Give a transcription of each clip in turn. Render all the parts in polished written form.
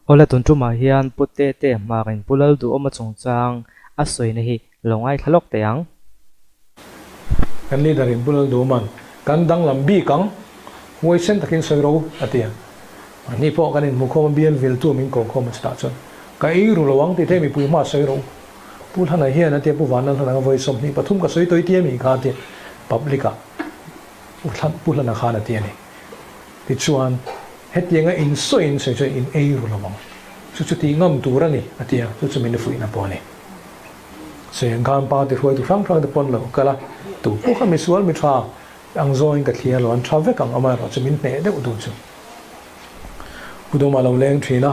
Ola tuntu ma hian putte te marin pulal du oma chungchang a soi na hi longai thalok te ang kan leader in pulal du man kan dang lam bi kang ngoi sen takin soi ro atia ni po kan in mukho bial vil tu min ko khom sta chon kai ru lawang ti the mi pui ma soi ro pu thana hian atia pu wan thana voi som ni pathum ka soi toi ti mi kha ti publica pu thana kha na ti ni ti chuan hetianga in soi in e ru lawang chu ti ngam tu ra ni atia chu min fu ina po ni sen kan pa ti hoi tu phang de pon lo kala tu pu kha mi sual mi tha ang zoin ka thia lo an trave kang ama ra chu min ne de u du chu u do ma lo leng thina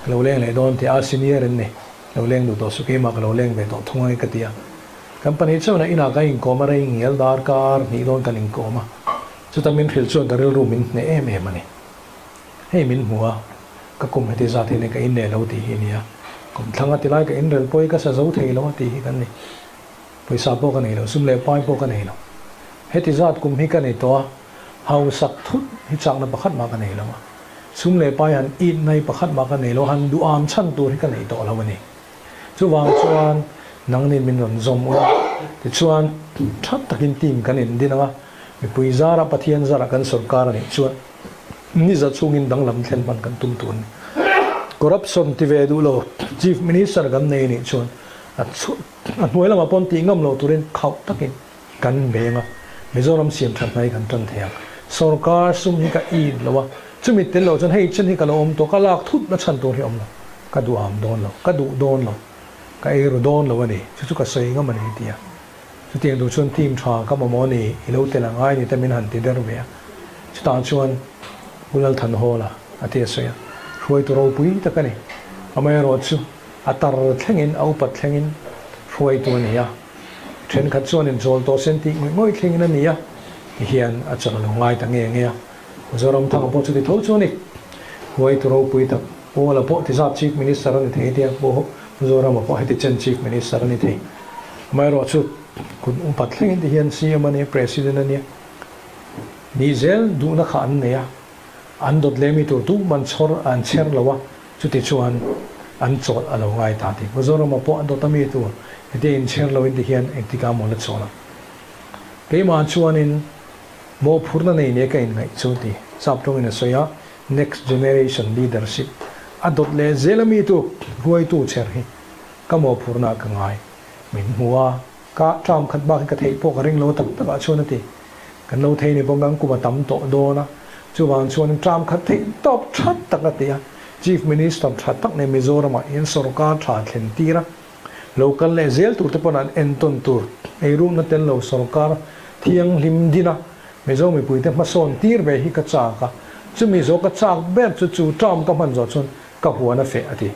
lo leng le don ti a senior en ne lo leng du to su ke ma lo leng ve to thungai ka tia company chu na ina ka in ko ma re ngel dar kar ni don kan in ko ma chu ta min thil chu da rel ru min ne em em ani hei min huwa ka kum heti za the ne ka in ne lo ti hi nia kum thanga ti lai ka in rel poi ka sa zo thei lo ti hi kan ni poi sa po ka nei lo sum le pai po ka nei lo heti zat kum hi ka nei to hau sak thut hi chang na pakhat ma ka nei lo ma sum le pai han in nei pakhat ma ka nei lo han du am chan tur hi ka nei to lo ni chu wang chuan nang nin min ron zom ura ti chuan that takin team kan in dinanga mi pui zara pathian zara kan sarkar ni chuan ni za chungin dang lam thlen ban kan tum tun corruption ti ve du lo chief minister kan nei ni chuan a hnuai lama pon ti ngam lo turin khau takin kan benga mizoram siam that nai kan tan thea sarkar sum hi ka i lowa chumi tel lo chan hei chen hi ka lo om to ka lak thut na chan tur hi om lo ka du am don lo ka du don lo ka e ro don lo ani chu ka sei ngam ani tia chu tiang du chuan team tha ka mo ni i lo te la ngai ni te min han ti der ve chu ta chuan ulal than hola atia soya roi to ro pui ta ka ni amai ro chu atar thlengin au pat thlengin roi to ni ya then khat chuan in zol to sen ti ngoi thlengin ani ya hian a chang lo ngai ta nge nge zoram thang po chu ti tho chu ni roi to ro pui ta ola po ti zap chief minister ani the dia bo zoram po heti chen chief minister ani the amai ro chu kun pat thlengin ti hian CM ani president ani ni zel du na kha an ne ya an dot lemi tur tu man chor an cher lawa chu ti chuan an chol alo ngai ta ti zoro ma po an dot ami tu ete in cher lo in ti hian ektika mo la chola ke ma chuan in mo phurna nei ne ka in ngai chu ti sap tong in soya next generation leadership a dot le zelami tu huai tu cher hi ka mo phurna ka ngai min huwa ka tram khat ba ka thei po ka ring lo tak tak a chuan ti kan lo thei ni bongang ku ma tam to do na chu wang chuan tram khat thei top that tak a tia chief minister that tak ne mizoram in sarkar tha thlen tira local le zel tur te pon an enton tur ei ru na ten lo sarkar thiang lim dina mezo mi puite ma son tir ve hi ka cha ka chu mi zo ka chak ber chu tram ka man zo chun ka huana fe ati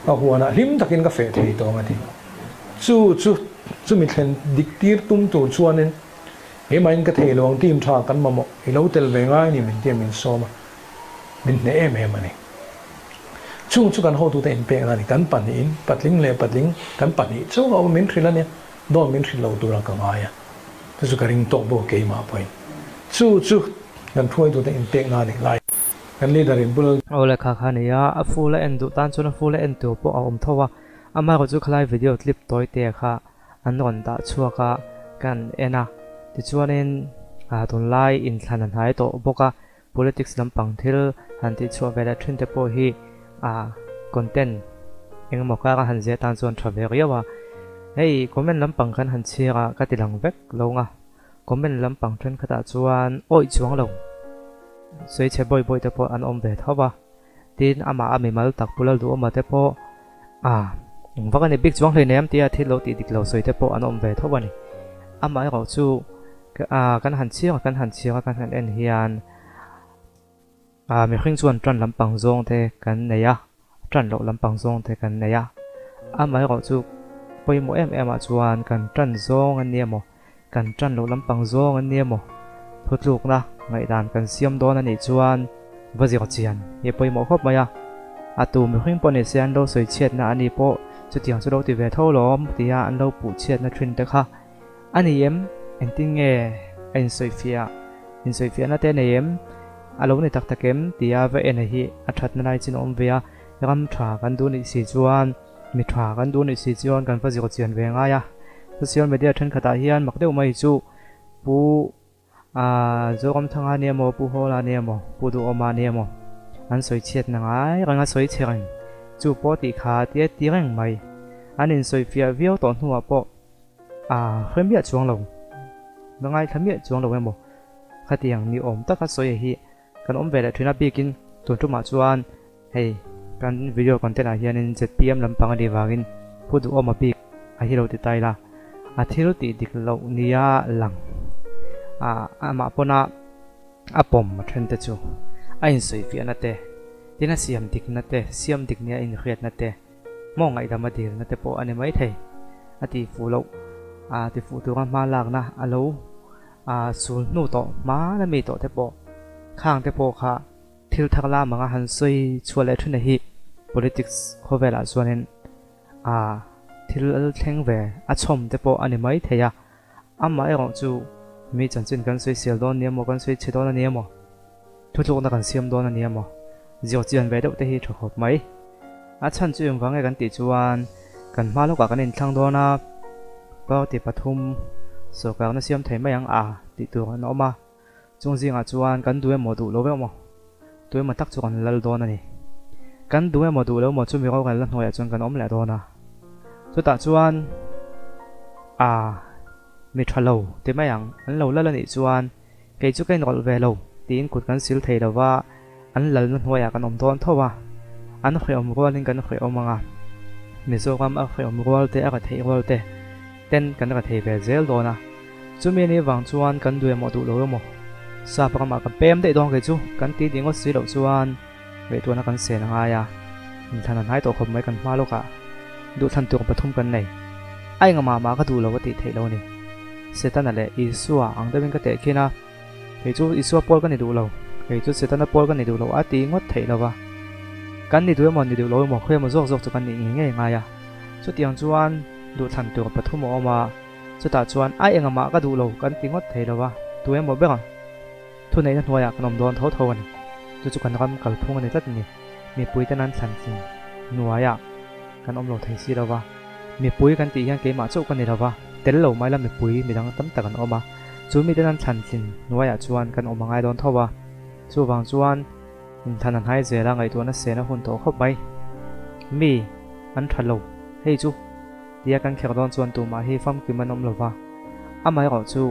ka huana lim takin ka fe thei to ngati chu mi thlen dik tir tum tu chuanin he main ka thei long tim tha kan mamo i lo tel ve ngai ni min tiam min soma min ne em em ani chung chu kan ho tu te in pe ani kan pan in patling le patling kan pan ni chu ho min thila ne do min thil lo tu ra ka ngai ya chu ka ring to bo ke ma point chu kan thoi tu te in pe nga ni lai kan leader in bul ola kha kha ne ya a fula en du tan chuna fula en tu po a om thowa ama ro chu khlai video clip toi te kha an ron da chuaka kan ena ti chuanin a tun lai in thlan an hai to boka politics lampang thil han ti chu vela thin te po hi a content engmaw ka han je tan chuan thavek yawa hei comment lampang kan han chira ka tilang vek longa comment lampang thren khata chuan oi chuang lo soi che boy te po an om ve thawa tin ama ami mal tak pulal du ama te po vakani big chuang hlei nem tia thil lo ti dik lo soi te po an om ve thawa ni ama ro chu kan han chira kan han en hian mi khring chuan tran lampang zong the kan neya tran lo lampang zong the kan neya amai ro chu poimo em a chuan kan tran zong an niamo kan tran lo lampang zong an niamo thutluk na ngai dan kan siam don ani chuan vazi chian ye poimo khop maya atu mi khring pone sian lo soi chet na ani po chu tiang chu lo ti ve tho lom tia an lo pu chet na thin te kha ani em enting e in soifia na te nem alo ni tak takem tia ve en hi a that na nai chin om ve a ram tha kan du ni si chuan mi tha kan du ni si chuan kan fa zir chian ve nga ya social media then khata hian mak deuh mai chu pu zo kom thanga ne mo pu hola ne mo pu du oma ne mo an soi chiat na ngai ranga soi chering chu po ti kha tia ti reng mai anin soi fia viau ton hua po khrem bia chuang lo nangai thamia chuang lo emo khatiang ni om taka soi hi kan om vela thina bikin tun tu ma chuan hei kan video content a hianin zpm lampang ani wangin pudu oma pik a hilo ti taila a thil ti dik lo nia lang ama pona apom mathen te chu a in soi fi anate tina siam dik nate siam dik nia in khiat nate mo ngai dama dir nate po ani mai thei ati fu lo ti fu tu ma lak na alo sul nu to ma na mi to te po khang te po kha thil thakla manga han soi chuale thune hi politics khovela chuanin thil thleng ve a chom te po ani mai theya amma ero chu mi chanchin kan soi sel don niamo kan soi chidon niamo thuthlok na kan siam don niamo zio chian ve deuh te hi thokop mai a chan chu yong wange kan ti chuan kan hma lo ka kan in thlang dona pa ti pathum so ka na siam thei mai ang ti tu an oma chung zinga chuan kan duwe mo du lo ve mo tuwe ma tak chu kan lal don ani kan duwe mo du lo mo chu mi ro kan la hnoya chuan kan om le dona chu ta chuan mi thalo te mai ang an lo lal ani chuan ke chu kai nol ve lo tin kut kan sil thei lawa an lal na hnoya kan om don thowa an khre om rolin kan khre omanga mi zo kam a khre om rol te a ka thei rol te ten kan ka thei ve zel dona chu mi ni wang chuan kan duwe mo du lo mo sa pa ma ka pem de dong ke chu kan ti dingo si lo chuan ve tu na kan se na nga ya in thanan hai to khom mai kan hma lo ka du than tu pathum kan nei ai nga ma ka du lo ti thei lo ni setan ale isua ang de ka te khina ke chu isua pol kan ni du lo ke chu setan pol kan ni du lo a ti ngot thei lo wa kan ni du mo ni du lo mo khwe mo zok chu kan ni nge nga ya chu tiang chuan du than tu pathum mo ma chu ta chuan ai nga ma ka du lo kan ti ngot thei lo wa tu mo be ka thu nei na hnuaya kanom don tho tho ani chu kan ram kal phung ani tat ni mi pui ta nan than chin nuaya kan om lo thei si lawa mi pui kan ti hian ke ma chau kan ni lawa tel lo mai la mi pui mi dang tam ta kan oma chu mi ta nan than chin nuaya chuan kan om ngai don thowa chu wang chuan in thanan hai zela ngai tu na se na hun to khop mai mi an thalo hei chu tia kan khek don chuan tu ma hi fam ki manom lova amai ro chu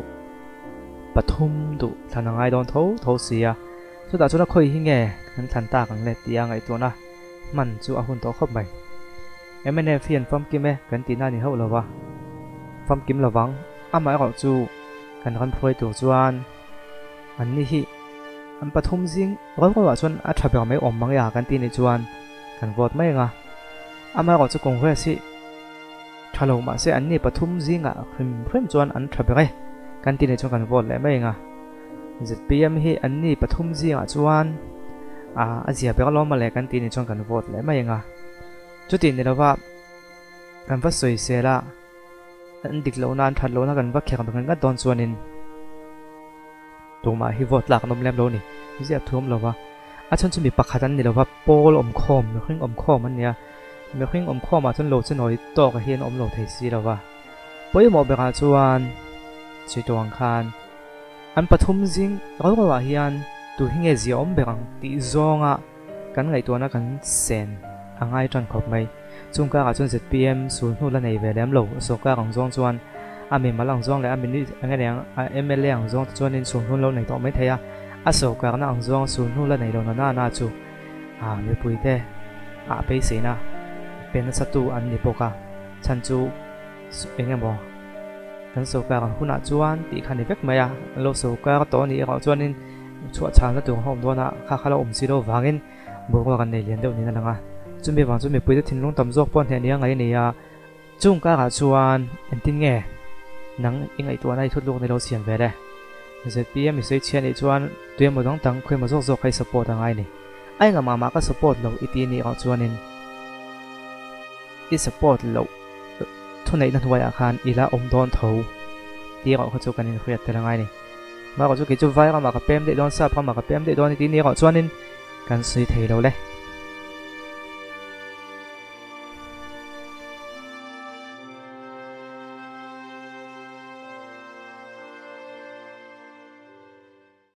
pathum du thanangai don tho sia chu ta chu na khoi hi nge kan than ta kan le tia ngai tu na man chu a hun to khop mai mn fian fam ki me kan ti na ni ho lova fam kim lawang amai ro chu kan phoi tu chuan an ni hi an pathum jing ro wa chuan a thaber mai om mang ya kan ti ni chuan kan vote mai nga amai ro chu kong hwe si thalo ma se an ni pathum jinga khrim chuan an thabere kan ti ni chuan kan vote le mai nga zpm hi an ni pathum jinga chuan azia be lo ma le kan ti ni chuan kan vote le mai nga chu ti ni lawa kan va soi se la an dik lo nan that lo na kan va khek kan ga don chuanin tuma hi vote lak nom lem lo ni zia thum lawa a chon chu mi pakhatan ni lawa pol om khom mi khring om khom an nia mi khring om khom ma chon lo chen hoi to ka hian om lo thei si lawa poi mo be ka chuan chi tong khan an pathum jing ro wa hian tu hinge zia om berang ti zonga kan ngai to na kan sen angai tran khop mai chung ka chon zpm sul nu la nei ve lem lo so ka rang zong chuan ami malang zong le ami ni anga yang mla ang zong chuan in sul nu lo nei to mai theya a so ka na ang zong sul nu la nei lo na chu mi pui te pe se na pen sa tu an ni poka chan chu engem bo kan so ka ran huna chuan ti khan ni vek maya lo so ka to ni ro chuan in chua chan la tu hom do na kha lo si lo wangin bo ko kan nei lian deuh ni na nga chumi wang chumi pui te thin long tam jok pon he ni ngai ni ya chung ka ga chuan en tin nge nang ingai tu anai thut lok ni lo sian ve le zpm mi sei chian ni chuan tuem mo dong tang khoi mo zok kai support angai ni ai nga ma ka support lo iti ni ro chuan in i support lo thu nei na hnuaya khan ila om don tho ti ro kha chu kan in khriat te rangai ni mà có chú cái chú vai mà cái pem để đón sập mà cái pem để đón thì ní có cho nên cần suy thấy đâu đấy